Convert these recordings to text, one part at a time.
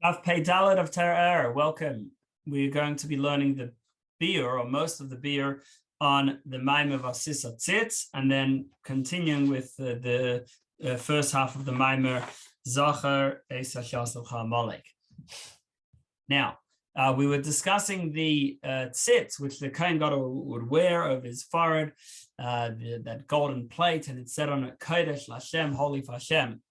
Daf Pei Dalet of Torah Ohr. Welcome. We're going to be learning the beer, or most of the beer, on the Maimer Vasisa Tzitz, and then continuing with the first half of the Maimer Zachar Esa Shasavcha Molek. Now, we were discussing the ציץ, which the Kohen Gadol would wear over his forehead, that golden plate, and it said on it, Kodesh Lashem, holy for Hashem.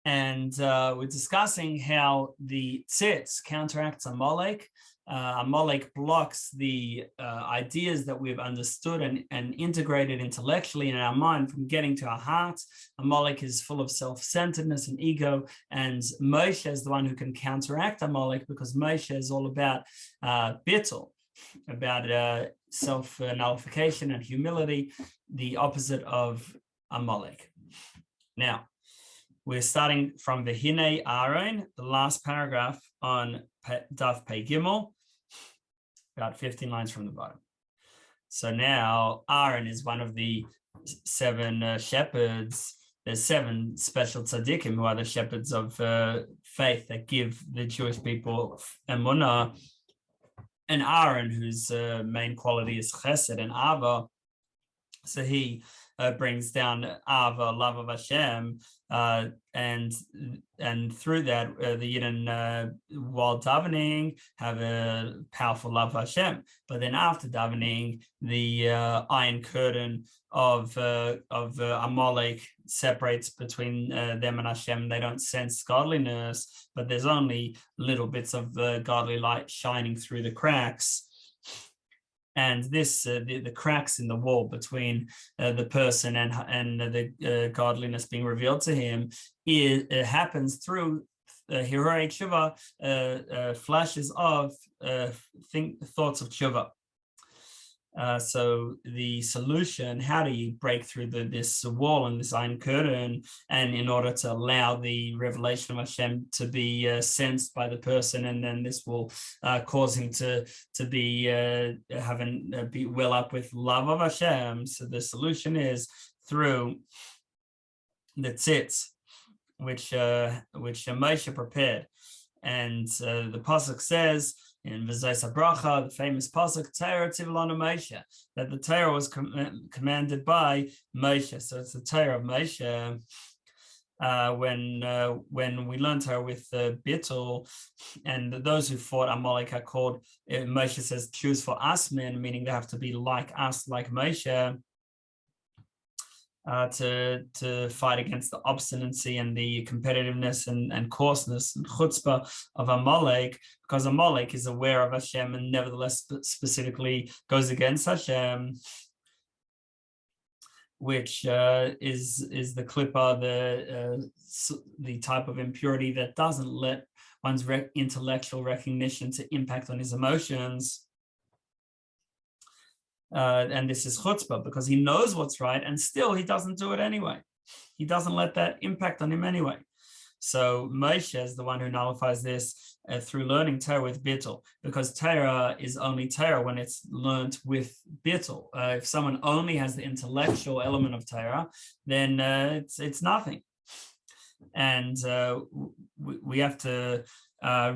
And we're discussing how the ציץ counteracts Amalek. Amalek blocks the ideas that we've understood and integrated intellectually in our mind from getting to our hearts. Amalek is full of self-centeredness and ego, and Moshe is the one who can counteract Amalek, because Moshe is all about bittul, about self-nullification and humility, the opposite of Amalek. Now, we're starting from the Hine Aaron, the last paragraph on Daf Pei Gimel, about 15 lines from the bottom. So now Aaron is one of the seven shepherds. There's seven special tzaddikim who are the shepherds of faith that give the Jewish people emunah. And Aaron, whose main quality is chesed and Ava, so he brings down Ava, love of Hashem, and through that, the Yidden, while davening, have a powerful love of Hashem. But then after davening, the iron curtain of Amalek separates between them and Hashem. They don't sense godliness, but there's only little bits of godly light shining through the cracks. And this, the cracks in the wall between the person and the godliness being revealed to him, it happens through Hiroi Tshuva, flashes of thoughts of Tshuva. So the solution, how do you break through this wall and this iron curtain, and in order to allow the revelation of Hashem to be sensed by the person, and then this will cause him to be be well up with love of Hashem. So the solution is through the ציץ, which Moshe prepared, and the pasuk says in וזהו bracha, the famous pasuk, Torah tivlanu Moshe, that the Torah was commanded by Moshe. So it's the Torah of Moshe. When we learn Torah with bittul, and those who fought Amalek are called, Moshe says, choose for us men, meaning they have to be like us, like Moshe, to fight against the obstinacy and the competitiveness and coarseness and chutzpah of Amalek, because Amalek is aware of Hashem and nevertheless specifically goes against Hashem, which is the klippah, the type of impurity that doesn't let one's intellectual recognition to impact on his emotions. And this is chutzpah, because he knows what's right and still he doesn't do it anyway. He doesn't let that impact on him anyway. So Moshe is the one who nullifies this through learning Torah with bittul, because Torah is only Torah when it's learned with bittul. If someone only has the intellectual element of Torah, then it's nothing. And we have to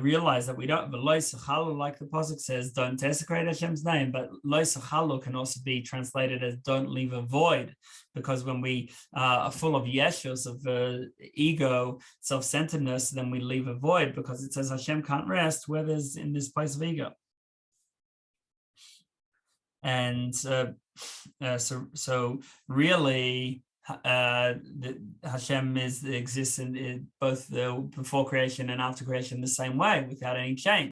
realize that we don't, but lo sachalu, like the pasuk says, don't desecrate Hashem's name, but lo sachalu can also be translated as don't leave a void, because when we are full of yeshus, of ego, self-centeredness, then we leave a void, because it says Hashem can't rest where there's in this place of ego. And so really, Hashem exists in both before creation and after creation the same way, without any change.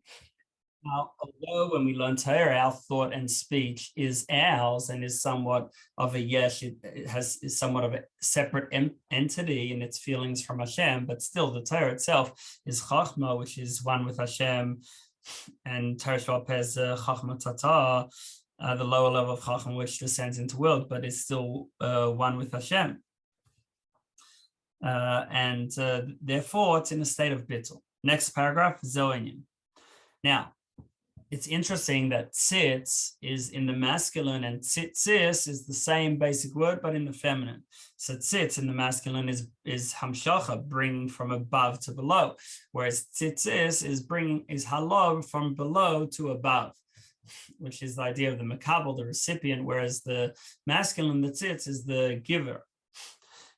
Now, although when we learn Torah, our thought and speech is ours and is somewhat of a yesh, it is somewhat of a separate entity in its feelings from Hashem, but still the Torah itself is chachma, which is one with Hashem, and Torah Shvalpeh chachma tata, the lower level of Chacham, which descends into world, but is still one with Hashem. And therefore, it's in a state of bittul. Next paragraph, וזהו. Now, it's interesting that ציץ is in the masculine and ציץ is the same basic word, but in the feminine. So ציץ in the masculine is המשך, bringing from above to below, whereas ציצית is hello from below to above, which is the idea of the makabel, the recipient, whereas the masculine, the ציץ, is the giver,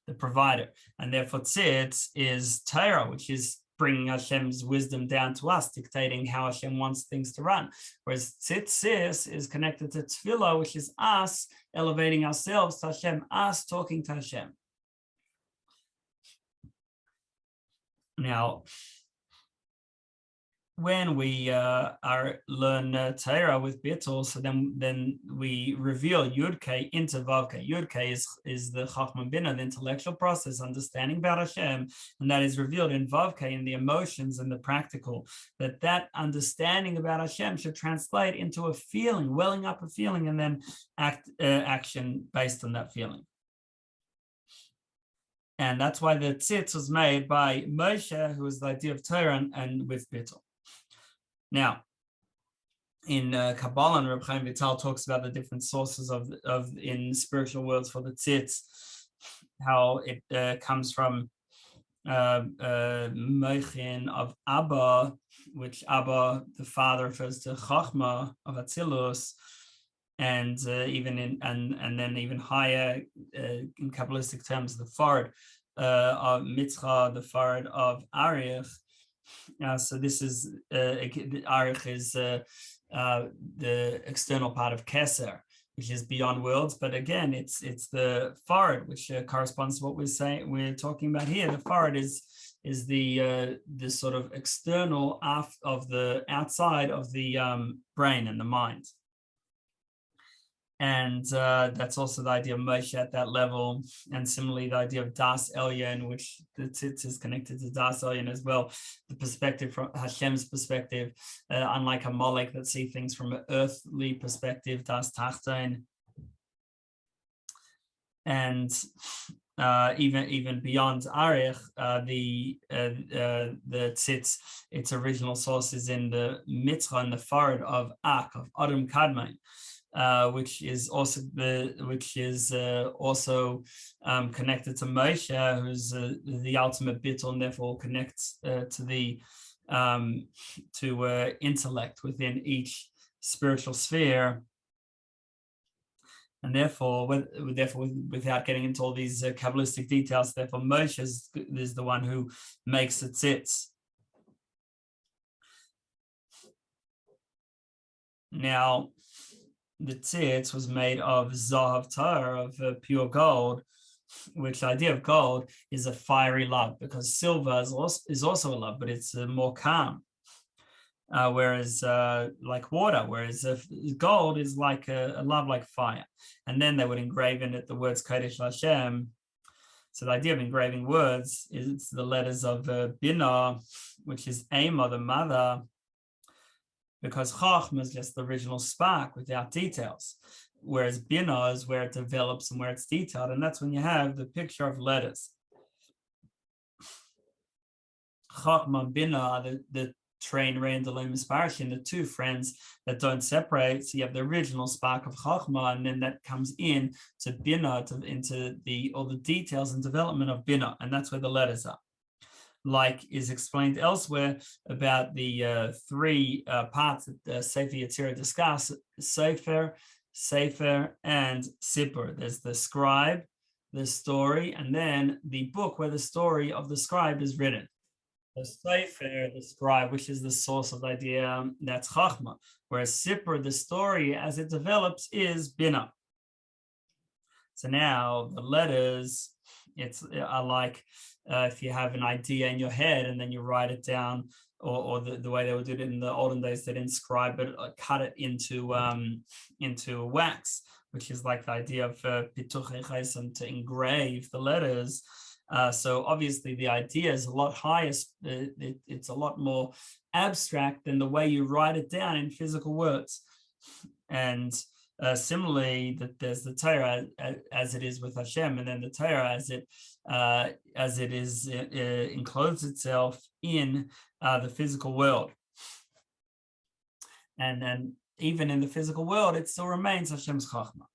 the provider. And therefore ציץ is Torah, which is bringing Hashem's wisdom down to us, dictating how Hashem wants things to run. Whereas tzitz is connected to tefillah, which is us elevating ourselves to Hashem, us talking to Hashem. Now, when we learn Torah with bittul, so then we reveal Yud-K into Vav-K. Yud-K is the Chachma Bina, the intellectual process, understanding about Hashem, and that is revealed in Vav-K, in the emotions and the practical, that understanding about Hashem should translate into a feeling, welling up a feeling, and then action based on that feeling. And that's why the ציץ was made by Moshe, who was the idea of Torah, and with bittul. Now, in Kabbalah, and Rabbi Chaim Vital talks about the different sources of in spiritual worlds for the ציץ, how it comes from Mochin of Abba, which Abba, the father, refers to Chachma of Atzilus, and then even higher in Kabbalistic terms, the forehead of Mitzcha, the forehead of Arich. So this is Arich is the external part of Keser, which is beyond worlds. But again, it's the forehead, which corresponds to what we're talking about here. The forehead is the sort of external of the outside of the brain and the mind. And that's also the idea of Moshe at that level, and similarly the idea of Das Elyon, which the ציץ is connected to Das Elyon as well, the perspective from Hashem's perspective, unlike a Molech that see things from an earthly perspective, Das Tachton. And even beyond Arich, the ציץ, its original source is in the mitzvah and the forehead of Ak, of Adam Kadmon. Which is also connected to Moshe, who's the ultimate bittul, and therefore connects to the intellect within each spiritual sphere. And therefore, without getting into all these Kabbalistic details, therefore Moshe is the one who makes the ציץ. Now, the ציץ was made of zahav tar, of pure gold, which the idea of gold is a fiery love, because silver is also a love, but it's more calm. Whereas like water, whereas gold is like a love like fire. And then they would engrave in it the words Kodesh Hashem. So the idea of engraving words is it's the letters of Bina, which is Ema, the mother, because Chachma is just the original spark without details, whereas Bina is where it develops and where it's detailed, and that's when you have the picture of letters. Chachma and Bina are the train Rein Deloim Misparashin, the two friends that don't separate. So you have the original spark of Chachma, and then that comes in to Bina, into all the details and development of Bina, and that's where the letters are. Like is explained elsewhere about the three parts that Sefer Yetzirah discuss: Sefer, and Sipur. There's the scribe, the story, and then the book where the story of the scribe is written. The Sefer, the scribe, which is the source of the idea, that's Chachma, whereas Sipur, the story as it develops, is Bina. So now the letters, are like if you have an idea in your head and then you write it down, or the way they would do it in the olden days, they didn't scribe it, cut it into wax, which is like the idea of ptухי, and to engrave the letters. So obviously the idea is a lot higher, it's a lot more abstract than the way you write it down in physical words. And similarly, that there's the Torah as it is with Hashem, and then the Torah as it is encloses itself in the physical world. And then even in the physical world, it still remains Hashem's chachma.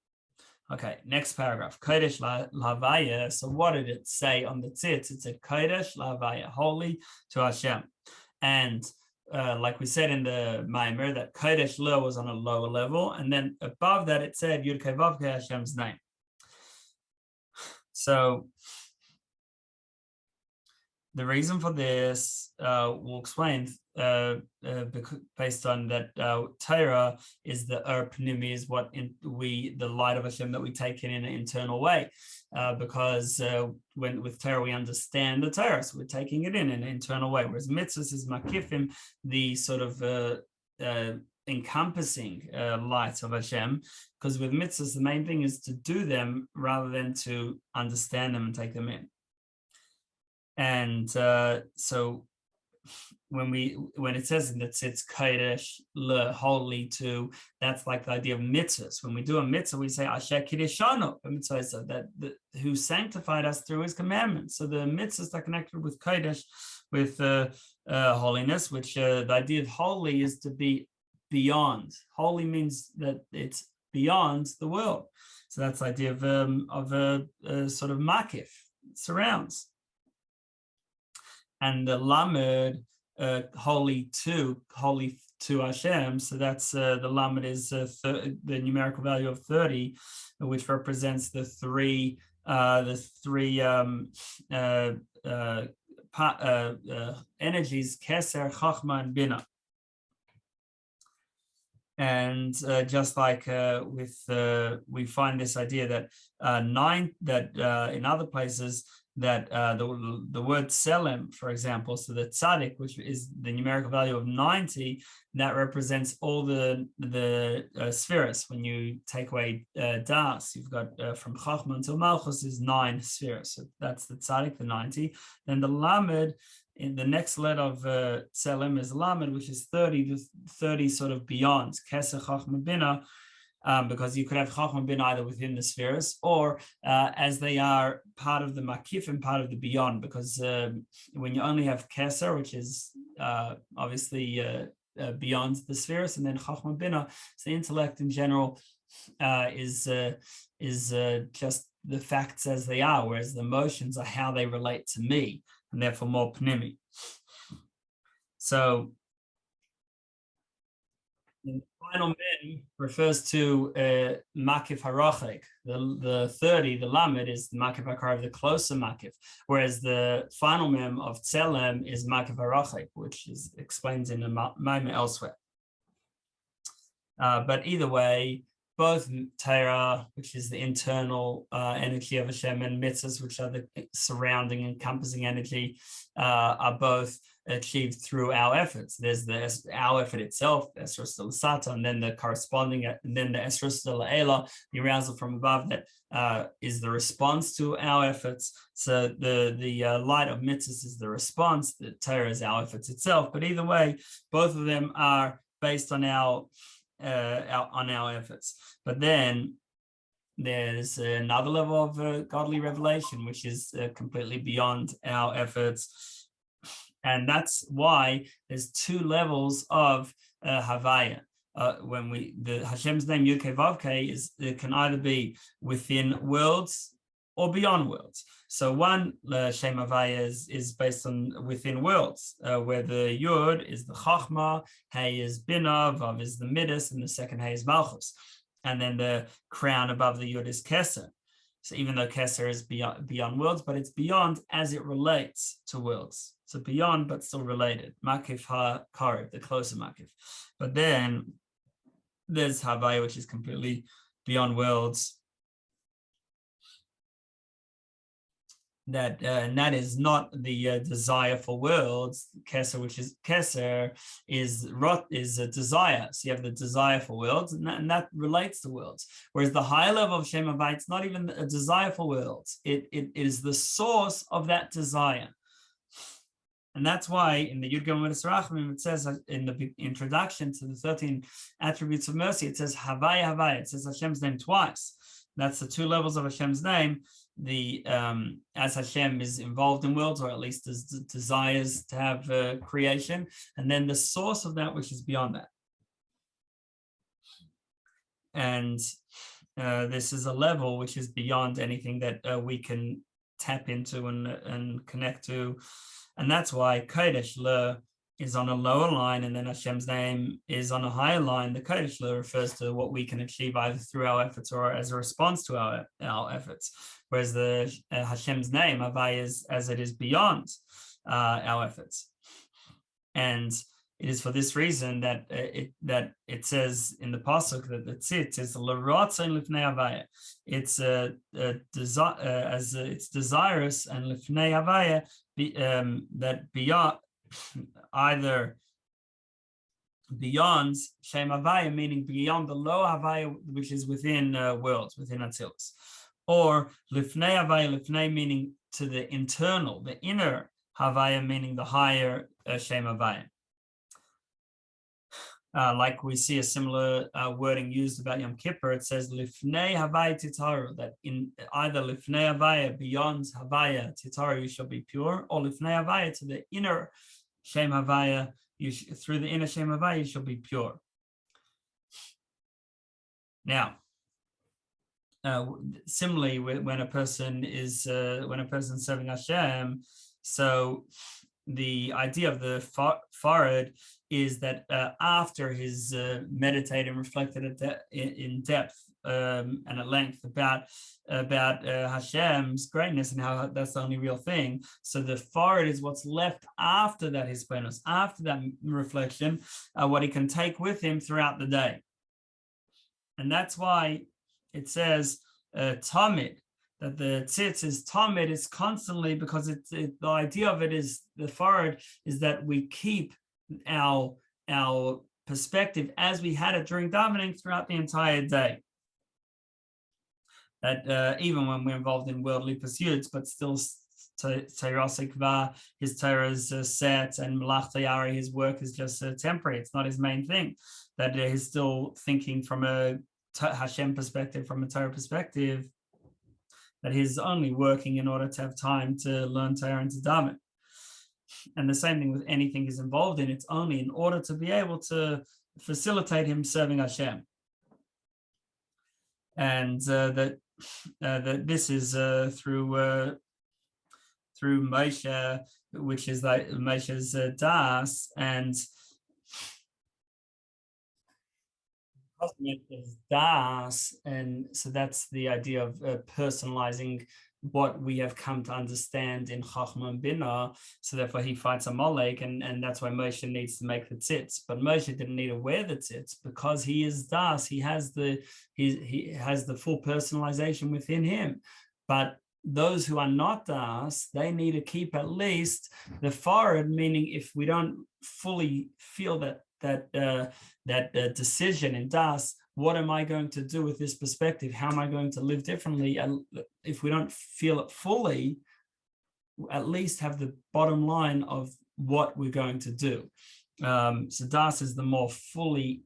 Okay, next paragraph. Kodesh lahavaya. So what did it say on the ציץ? It said Kodesh lahavaya, holy to Hashem. And like we said in the Maimer, that Kodesh la was on a lower level, and then above that it said Yud Kei Vav Kei, Hashem's name. So the reason for this, we'll explain based on that Torah is the pnimi, is what the light of Hashem that we take in an internal way, because when with Torah we understand the Torah, so we're taking it in an internal way, whereas mitzvahs is makifim, the sort of encompassing light of Hashem, because with mitzvahs the main thing is to do them rather than to understand them and take them in. And so when it says in the ציץ kodesh le, holy to, that's like the idea of mitzvahs. When we do a mitzvah, we say asher kiddushanu, so that who sanctified us through his commandments. So the mitzvahs are connected with kodesh, with holiness, which the idea of holy is to be beyond. Holy means that it's beyond the world. So that's the idea of a sort of makif, surrounds. And the lamed, holy to Hashem. So that's the lamed is the numerical value of 30, which represents the three energies, keser, chachma, and bina. And just like we find this idea that in other places, that the word selem, for example, so the tzaddik, which is the numerical value of 90, that represents all the spheres. When you take away das, you've got from chachma until malchus is 9 spheres. So that's the tzaddik, the 90. Then the lamed, in the next letter of selem is lamed, which is 30 sort of beyond keser, chachma, bina. Because you could have chachma bin either within the spheres or as they are part of the makif and part of the beyond, because when you only have keser, which is obviously beyond the spheres, and then chachma bina, so the intellect in general is just the facts as they are, whereas the emotions are how they relate to me, and therefore more pnimi. So the final mem refers to makif harachik. The 30, the lamed, is the makif hakarav, the closer makif, whereas the final mem of tselem is makif harachik, which is explains in the maimah elsewhere. But either way, both Torah, which is the internal energy of Hashem, and mitzvahs, which are the surrounding, encompassing energy, are both achieved through our efforts. There's our effort itself, esros delasata, and then the corresponding, and then the esros delaela, the arousal from above, that is the response to our efforts. So the light of mitzvahs is the response. The Torah is our efforts itself. But either way, both of them are based on our efforts. But then there's another level of godly revelation, which is completely beyond our efforts. And that's why there's 2 levels of Havaya. When the Hashem's name Yud Kei Vav Kei it can either be within worlds or beyond worlds. So one Shem Havaya is based on within worlds, where the Yud is the Chachma, Hey is Bina, Vav is the Midas, and the second Hey is Malchus. And then the crown above the Yud is Keser. So even though Keser is beyond worlds, but it's beyond as it relates to worlds. So beyond, but still related. Makif ha-karev, the closer makif. But then there's Havaya, which is completely beyond worlds. And that is not the desire for worlds. Keser, which is Keser, is a desire. So you have the desire for worlds, and that relates to worlds. Whereas the higher level of Shem Havaya, it's not even a desire for worlds. It is the source of that desire. And that's why in the Yud Gimel Midas Rachamim, it says in the introduction to the 13 attributes of mercy, it says Havaya, Havaya. It says Hashem's name twice. That's the 2 levels of Hashem's name. As Hashem is involved in worlds, or at least desires to have creation, and then the source of that which is beyond that. and this is a level which is beyond anything that we can tap into and connect to, and that's why Kodesh Le is on a lower line, and then Hashem's name is on a higher line. The Kodesh Le refers to what we can achieve either through our efforts or as a response to our efforts, whereas the Hashem's name, Avai, is as it is beyond our efforts. And it is for this reason that it says in the pasuk that the ציץ is l'ratzon lifnei Havaya. It's it's desirous, and lifnei Havaya that beyond, either beyond Shem Havaya, meaning beyond the low Havaya, which is within worlds, within Atzilus, or lifnei Havaya, lifnei meaning to the internal, the inner Havaya, meaning the higher Shem Havaya. Like we see a similar wording used about Yom Kippur, it says lifnei Havaya titaru, that in either lifnei Havaya, beyond Havaya titaru, you shall be pure, or lifnei Havaya, to the inner Shem Havaya, through the inner Shem Havaya, you shall be pure. Now, similarly, when a person is serving Hashem, so the idea of the forehead is that after his meditated and reflected in depth and at length about Hashem's greatness and how that's the only real thing, so the forehead is what's left after that hispanos, after that reflection, what he can take with him throughout the day. And that's why it says tamid, that the ציץ is tamid, is constantly, because the idea of it is, the forehead is that we keep our perspective as we had it during davening throughout the entire day. That even when we're involved in worldly pursuits, but still his Torah is set, and Malach his work is just temporary. It's not his main thing. That he's still thinking from a Hashem perspective, from a Torah perspective, that he's only working in order to have time to learn Torah and to daven. And the same thing with anything he's involved in, it's only in order to be able to facilitate him serving Hashem. And that this is through Moshe, which is like Moshe's das, and is das, and so that's the idea of personalizing what we have come to understand in Chachma and Bina. So therefore he fights Amalek, and that's why Moshe needs to make the tzitz. But Moshe didn't need to wear the tzitz because he is das. He has the full personalization within him. But those who are not das, they need to keep at least the forehead, meaning if we don't fully feel that decision in das, what am I going to do with this perspective? How am I going to live differently? And if we don't feel it fully, at least have the bottom line of what we're going to do. So das is the more fully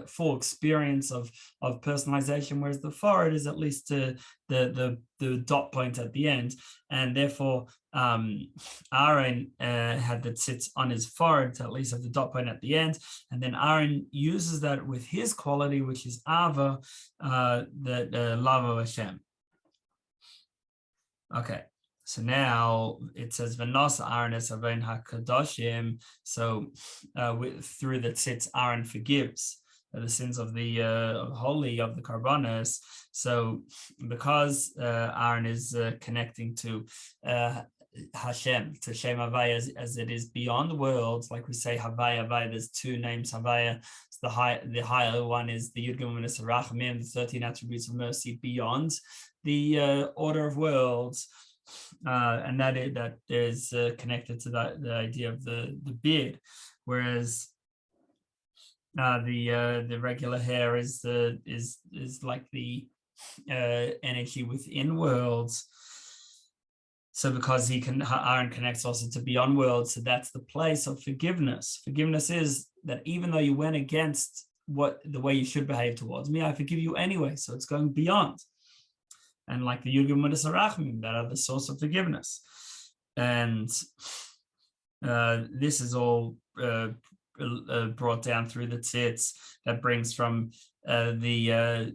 full experience of personalization, whereas the forehead is at least the dot point at the end, and therefore Aaron had the ציץ on his forehead to at least have the dot point at the end, and then Aaron uses that with his quality, which is Ava, the love of Hashem. Okay. So now it says V'nos Aaron es Avon HaKadoshim. So through the ציץ, Aaron forgives the sins of the holy, of the karbanos. So because Aaron is connecting to Hashem, to Shem Havaya, as it is beyond worlds, like we say Havaya, Havaya. There's two names Havaya. So the higher one is the Yud Gimel Midas Rachamim, the 13 attributes of mercy beyond the order of worlds. And that is connected to the idea of the beard, whereas the regular hair is like the energy within worlds. So because Aaron connects also to beyond worlds, so that's the place of forgiveness. Forgiveness is that even though you went against the way you should behave towards me, I forgive you anyway. So it's going beyond. And like the Yud Gimel Midas Rachamim, that are the source of forgiveness. And this is all brought down through the ציץ that brings from the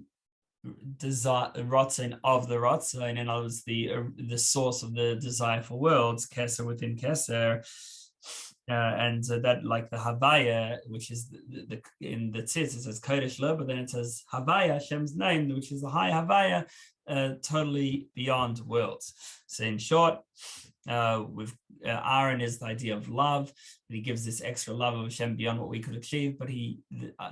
desire, rotzen of the rotzen, in other words, the source of the desire for worlds, keser within keser, and that, like the havaya, which is the in the ציץ, it says kodesh lo, but then it says havaya, Hashem's name, which is the high havaya, totally beyond worlds. So in short, with Aaron is the idea of love, and he gives this extra love of Hashem beyond what we could achieve, but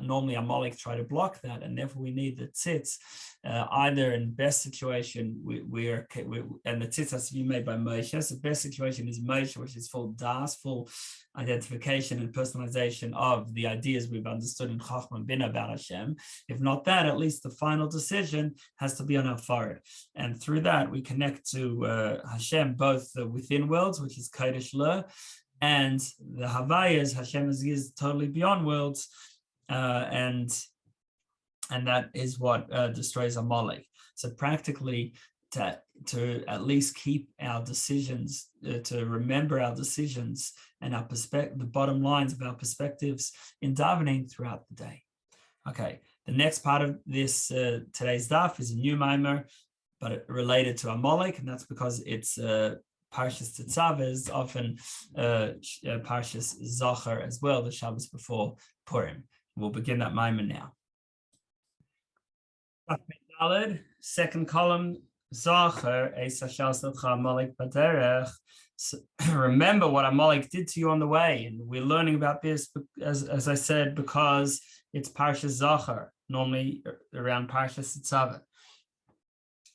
normally Amalek try to block that, and therefore we need the ציץ. Either in best situation and the ציץ has to be made by Moshe. So the best situation is Moshe, which is full das, full identification and personalization of the ideas we've understood in Chachma and Bina about Hashem. If not that, at least the final decision has to be on our forehead, and through that we connect to Hashem, both the within worlds, which is kodesh lo, and the havayas, Hashem is totally beyond worlds, and that is what destroys Amalek. So practically, to at least keep our decisions, to remember our decisions and our the bottom lines of our perspectives in davening throughout the day. Okay, the next part of this today's daf is a new mimer, but related to Amalek, and that's because it's Parshas Tetzaveh is often Parshas Zachar as well, the Shabbos before Purim. We'll begin that mimer now. Second column, Zachar, Amalek Baderech. Remember what Amalek did to you on the way, and we're learning about this, as I said, because it's Parshas Zachar, normally around Parshas Tetzaveh.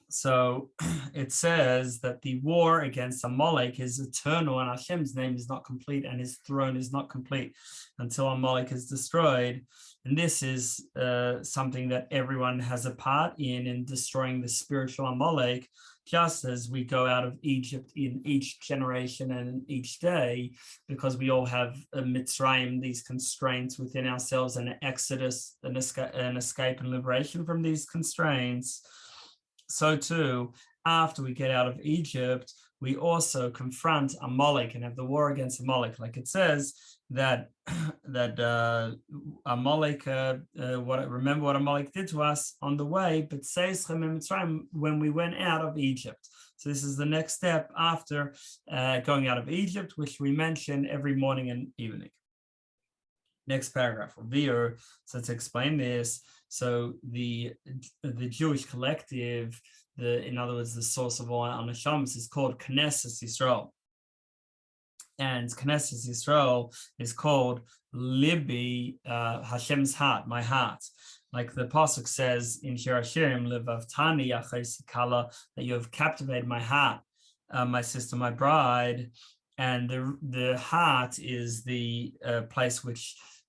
So it says that the war against Amalek is eternal, and Hashem's name is not complete, and his throne is not complete until Amalek is destroyed. And this is something that everyone has a part in destroying the spiritual Amalek, just as we go out of Egypt in each generation and each day, because we all have a Mitzrayim, these constraints within ourselves, and an exodus, an escape and liberation from these constraints. So too, after we get out of Egypt, we also confront Amalek and have the war against Amalek. Like it says that Amalek, remember what Amalek did to us on the way, but when we went out of Egypt. So this is the next step after going out of Egypt, which we mention every morning and evening. Next paragraph, so to explain this, so the Jewish collective, in other words, the source of all our neshamas, is called Knesset Yisrael. And Knesset Yisrael is called Libi, Hashem's heart, my heart. Like the pasuk says in Shir Hashirim, Levaftani Yachesikala, that you have captivated my heart, my sister, my bride. And the heart is the place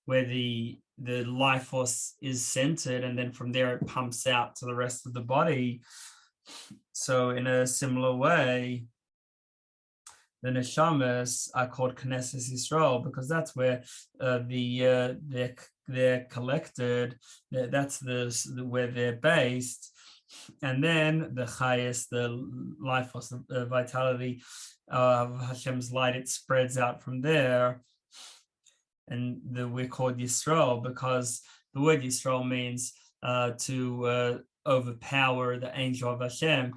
where the life force is centered, and then from there it pumps out to the rest of the body. So in a similar way, the neshamas are called Knesset Yisrael, because that's where they're collected. That's where they're based. And then the chayes, the life force, the vitality of Hashem's light, it spreads out from there. And we're called Yisrael because the word Yisrael means to overpower the angel of Hashem,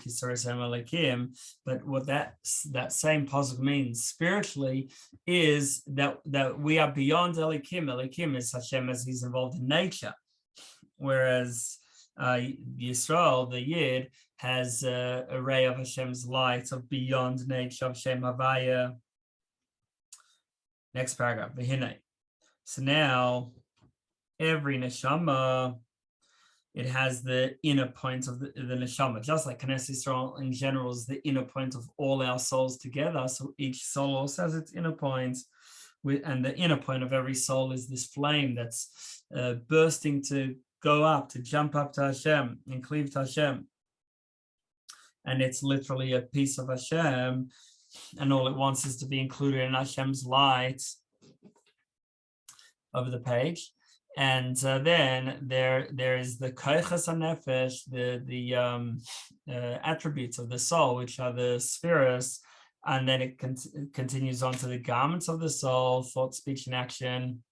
but what that same pasuk means spiritually is that we are beyond Elikim. Elikim is Hashem as he's involved in nature, whereas Yisrael, the Yid, has a ray of Hashem's light of beyond nature of Shem Havaya. Next paragraph, V'hinei. So now every neshama, it has the inner point of the neshama, just like Knesset Yisrael in general is the inner point of all our souls together. So each soul also has its inner point, and the inner point of every soul is this flame that's bursting to go up, to jump up to Hashem and cleave to Hashem. And it's literally a piece of Hashem, and all it wants is to be included in Hashem's light. Over the page. And then there is the koiches hanefesh, the attributes of the soul, which are the spheres, and then it continues on to the garments of the soul, thought, speech, and action.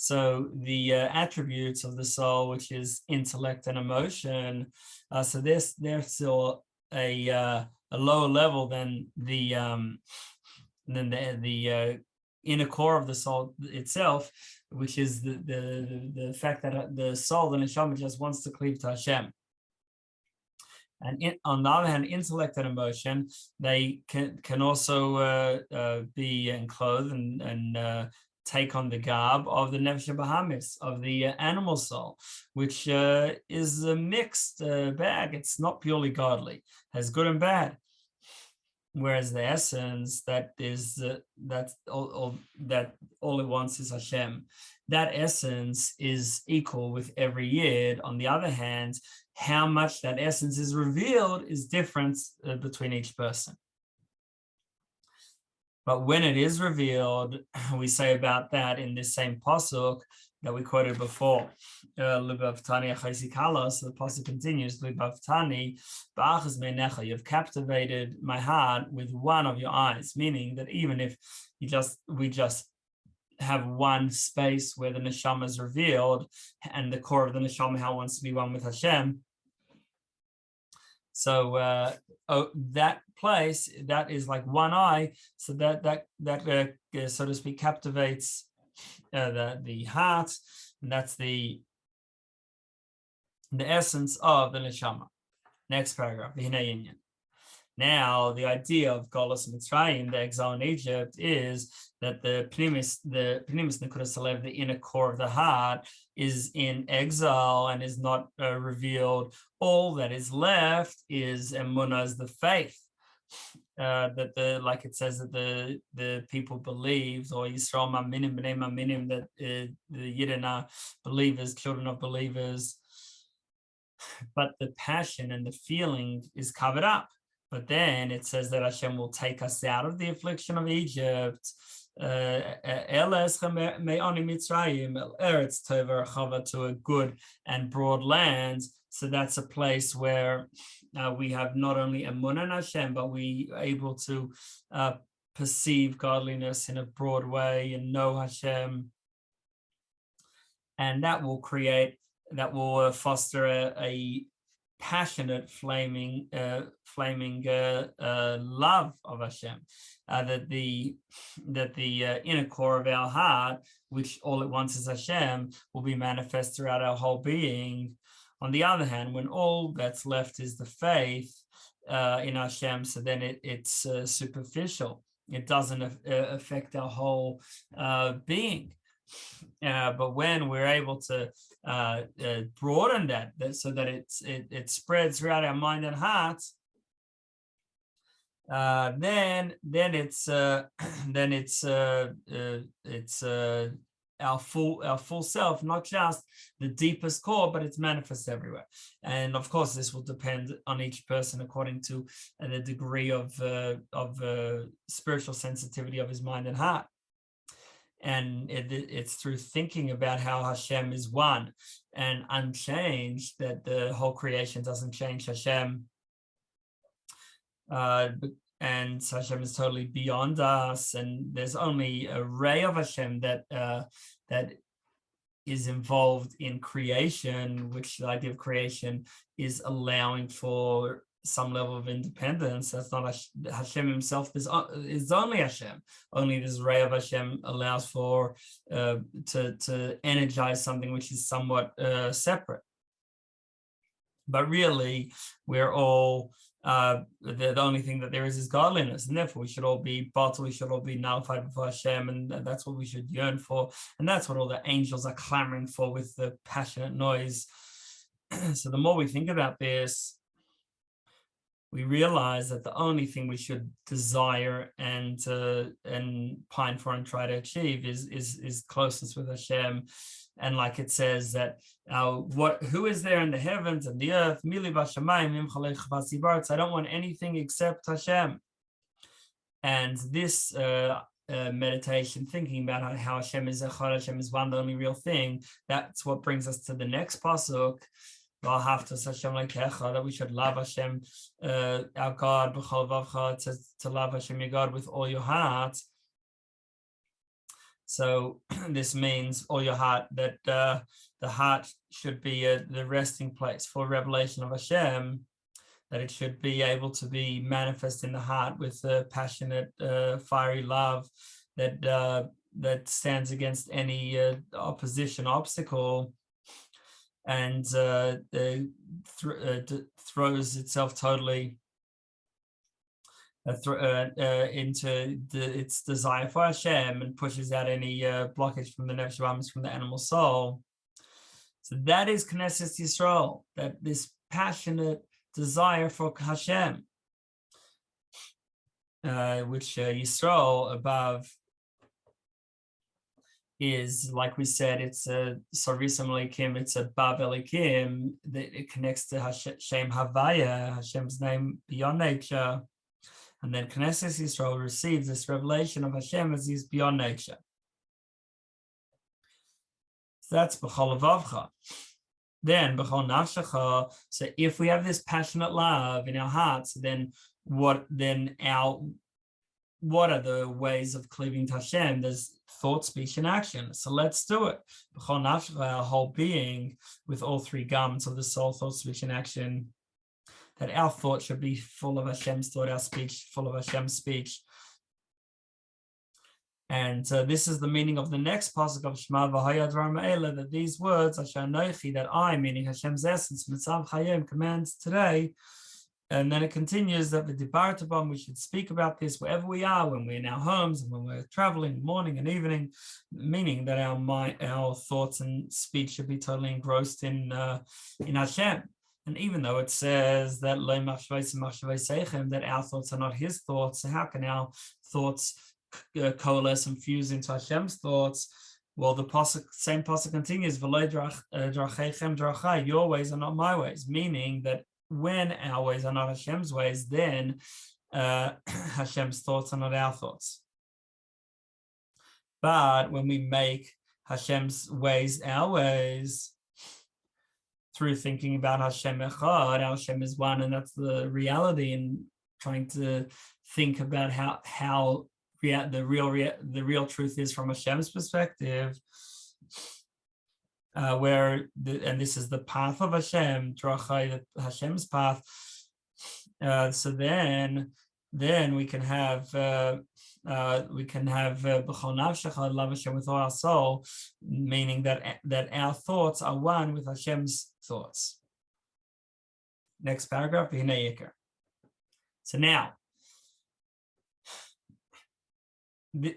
So the attributes of the soul, which is intellect and emotion, so they're still a lower level than the inner core of the soul itself, which is the fact that the soul, the neshama, just wants to cleave to Hashem. And on the other hand, intellect and emotion, they can also be enclosed and take on the garb of the nefesh bahamis, of the animal soul, which is a mixed bag. It's not purely godly, has good and bad. Whereas the essence, that is that's all it wants is Hashem. That essence is equal with every yid. On the other hand, how much that essence is revealed is different between each person. But when it is revealed, we say about that in this same pasuk that we quoted before, Leib so the pasuk continues, you've captivated my heart with one of your eyes, meaning that even if we just have one space where the neshama is revealed and the core of the neshama, how it wants to be one with Hashem. So that place, that is like one eye, so that so to speak captivates the heart, and that's the essence of the neshama. Next paragraph. Now, the idea of Golus Mitzrayim, the exile in Egypt, is that the pnimis nekudas halev, the inner core of the heart, is in exile and is not revealed. All that is left is emunah, as the faith. That like it says that the people believed, or Yisrael maminim b'nei maminim, that the Yidden are believers, children of believers, but the passion and the feeling is covered up. But then it says that Hashem will take us out of the affliction of Egypt, to a good and broad land. So that's a place where we have not only emunah in Hashem, but we are able to perceive godliness in a broad way and know Hashem. And that will foster a passionate, flaming love of Hashem. That the inner core of our heart, which all it wants is Hashem, will be manifest throughout our whole being. On the other hand, when all that's left is the faith in Hashem, so then it's superficial. It doesn't affect our whole being. But when we're able to broaden that so that it spreads throughout our mind and heart, then it's our full self, not just the deepest core, but it's manifest everywhere. And of course, this will depend on each person according to the degree of spiritual sensitivity of his mind and heart. And it's through thinking about how Hashem is one and unchanged that the whole creation doesn't change Hashem. And Hashem is totally beyond us, and there's only a ray of Hashem that is involved in creation, which the idea of creation is allowing for some level of independence. That's not Hashem himself. Is only Hashem. Only this ray of Hashem allows for to energize something which is somewhat separate. But really, we're all the only thing that there is godliness, and therefore we should all be batel, we should all be nullified before Hashem, and that's what we should yearn for, and that's what all the angels are clamoring for with the passionate noise. So the more we think about this, we realize that the only thing we should desire and pine for and try to achieve is closeness with Hashem. And like it says that who is there in the heavens and the earth? I don't want anything except Hashem. And this meditation, thinking about how Hashem is echad, Hashem is one, the only real thing, that's what brings us to the next pasuk. That we should love Hashem, our God, to love Hashem, your God, with all your heart. So this means all your heart, that the heart should be the resting place for revelation of Hashem, that it should be able to be manifest in the heart with a passionate, fiery love that stands against any opposition, obstacle, and throws itself totally into its desire for Hashem and pushes out any blockage from the nefesh, from the animal soul. So that is Knesset Yisrael, that this passionate desire for Hashem, which Yisrael above is, like we said, it's a Sarisam Elikim, it's a Bav Elikim, that it connects to Hashem Havaya, Hashem's name beyond nature. And then Knesset Yisrael receives this revelation of Hashem as he's beyond nature. So that's B'chol Levavcha. Then B'chol Nafshecha. So if we have this passionate love in our hearts, then what are the ways of cleaving to Hashem? There's thought, speech, and action. So let's do it. B'chol Nafshecha, our whole being, with all three garments of the soul, thought, speech, and action. That our thought should be full of Hashem's thought, our speech full of Hashem's speech. And this is the meaning of the next pasuk of Shema V'haya Dvar Ma'ela, that these words, Asher Noichi, that I, meaning Hashem's essence, Mitzav Chayim, commands today. And then it continues that we should speak about this wherever we are, when we're in our homes and when we're traveling, morning and evening, meaning that our thoughts and speech should be totally engrossed in Hashem. And even though it says that that our thoughts are not his thoughts, so how can our thoughts coalesce and fuse into Hashem's thoughts? Well, the same pasuk continues, your ways are not my ways, meaning that when our ways are not Hashem's ways, then Hashem's thoughts are not our thoughts. But when we make Hashem's ways our ways, through thinking about Hashem Echad, Hashem is one, and that's the reality, and trying to think about how the real truth is from Hashem's perspective, and this is the path of Hashem, Hashem's path. So then we can have b'chol nafshecha, love Hashem with all our soul, meaning that our thoughts are one with Hashem's thoughts. Next paragraph, so now,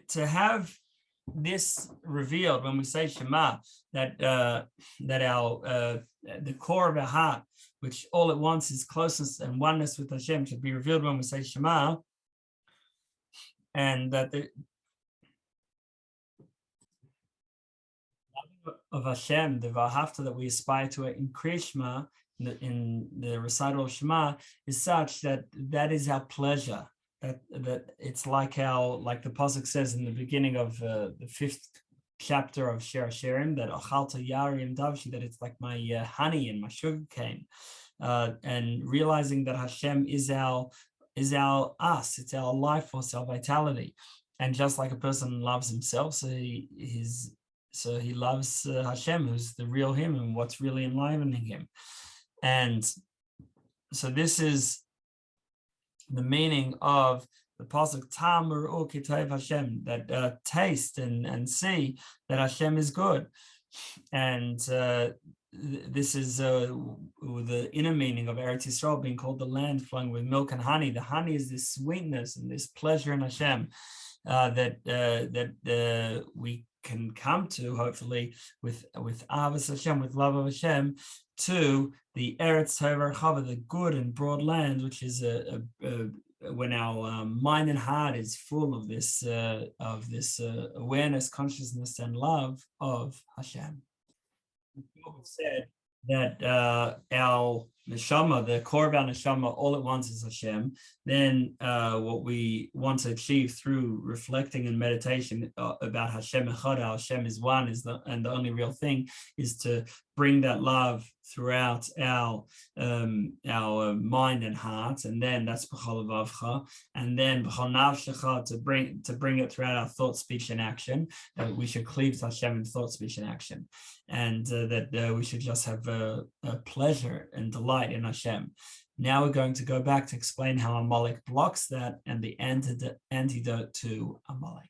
to have this revealed when we say Shema, that our the core of our heart, which all it wants is closeness and oneness with Hashem, should be revealed when we say Shema, and that the love of Hashem, the Vahafta that we aspire to increase Shema in the recital of Shema, is such that is our pleasure. That it's like the pasuk says in the beginning of the 5th chapter of Shir Hashirim, that achalta yarim davshi, that it's like my honey and my sugar cane, and realizing that Hashem is our us, it's our life force, our vitality, and just like a person loves himself, so he loves Hashem, who's the real him and what's really enlivening him, and so this is the meaning of the pasuk Tamur Ukitayv Hashem, that taste and see that Hashem is good, and this is the inner meaning of Eretz Yisrael being called the land flowing with milk and honey. The honey is this sweetness and this pleasure in Hashem that we can come to, hopefully, with Ahavas Hashem, with love of Hashem, to the Eretz Torah Chava, the good and broad land, which is when our mind and heart is full of this awareness, consciousness, and love of Hashem. We've said that our neshama, the core of our neshama, all it wants is Hashem, then what we want to achieve through reflecting and meditation about Hashem Echad, Hashem is one, and the only real thing is to bring that love throughout our mind and heart, and then that's b'chol levavcha, and then b'chol nafshecha to bring it throughout our thought, speech, and action. That we should cleave to Hashem in thought, speech, and action, and that we should just have a pleasure and delight in Hashem. Now we're going to go back to explain how Amalek blocks that and the antidote to Amalek.